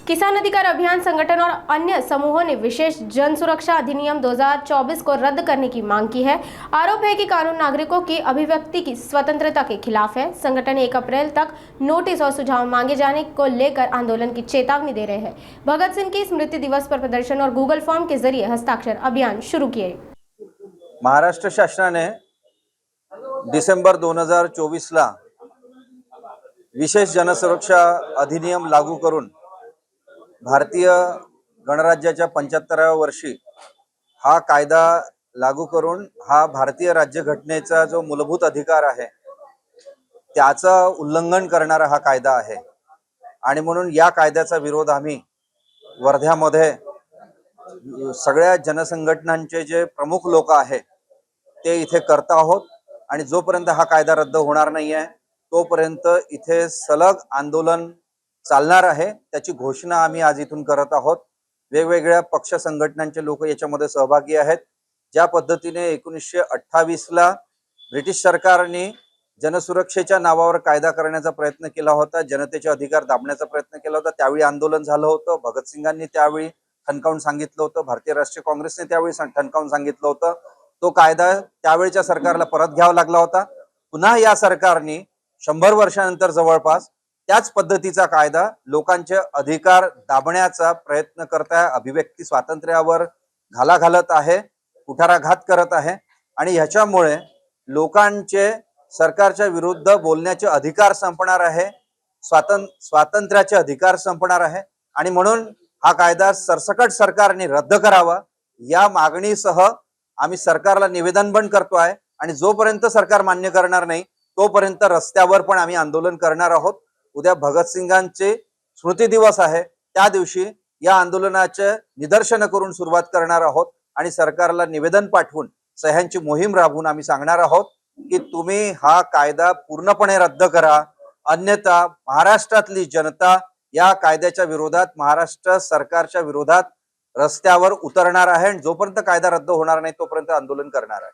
किसान अधिकार अभियान संगठन और अन्य समूहों ने विशेष जन सुरक्षा अधिनियम 2024 को रद्द करने की मांग की है। आरोप है कि कानून नागरिकों की अभिव्यक्ति की स्वतंत्रता के खिलाफ है। संगठन 1 अप्रैल तक नोटिस और सुझाव मांगे जाने को लेकर आंदोलन की चेतावनी दे रहे हैं। भगत सिंह की स्मृति दिवस पर प्रदर्शन और गूगल फॉर्म के जरिए हस्ताक्षर अभियान शुरू किए। महाराष्ट्र शासनाने डिसेंबर 2024 ला विशेष जनसुरक्षा अधिनियम लागू करून भारतीय गणराज्याच्या 75व्या वर्षी हा कायदा लागू करून हा भारतीय राज्यघटनेचा जो मूलभूत अधिकार आहे त्याचा उल्लंघन करणारा हा कायदा आहे। आणि म्हणून या कायद्याचा विरोध आम्ही वर्ध्यामध्ये सगळ्या जनसंघटनांचे जे प्रमुख लोक आहेत ते इथे करत आहोत। आणि जोपर्यंत हा कायदा रद्द होणार नाही आहे तोपर्यंत इथे सलग आंदोलन चालणार आहे, त्याची घोषणा आम्ही आज इथून करत आहोत। वेगवेगळ्या पक्ष संघटनांचे लोक याच्यामध्ये सहभागी आहेत। ज्या पद्धतीने 1928 ला ब्रिटिश सरकारने जनसुरक्षेच्या नावावर कायदा करण्याचा प्रयत्न केला होता, जनतेचे अधिकार दाबण्याचा प्रयत्न केला होता, त्यावेळी आंदोलन झालं होतं। भगतसिंगांनी त्यावेळी ठणकावून सांगितलं होतं, भारतीय राष्ट्रीय काँग्रेसने त्यावेळी ठणकावून सांगितलं होतं। तो कायदा त्यावेळच्या सरकारला परत घ्यावा लागला होता। पुन्हा या सरकारने 100 वर्षानंतर जवळपास त्याच पद्धतीचा कायदा लोकांचे अधिकार दाबण्याचा प्रयत्न करत आहे, अभिव्यक्ती स्वातंत्र्यावर घाला घालत आहे, कुठाराघात करत आहे। आणि ह्याच्यामुळे लोकांचे सरकारच्या विरुद्ध बोलण्याचे अधिकार संपणार आहे, स्वातंत्र्याचे अधिकार संपणार आहे। आणि म्हणून हा कायदा सरसकट सरकारने रद्द करावा या मागणीसह आम्ही सरकारला निवेदन पण करतोय। आणि जोपर्यंत सरकार मान्य करणार नाही तोपर्यंत रस्त्यावर पण आम्ही आंदोलन करणार आहोत। उद्या भगतसिंगांचे स्मृती दिवस आहे, त्या दिवशी या आंदोलनाचे निदर्शन करून सुरुवात करणार आहोत आणि सरकारला निवेदन पाठवून सह्यांची मोहीम राबवून आम्ही सांगणार आहोत की तुम्ही हा कायदा पूर्णपणे रद्द करा, अन्यथा महाराष्ट्रातली जनता या कायद्याच्या विरोधात, महाराष्ट्र सरकारच्या विरोधात रस्त्यावर उतरणार आहे। जोपर्यंत कायदा रद्द होणार नाही तोपर्यंत आंदोलन करणार आहे।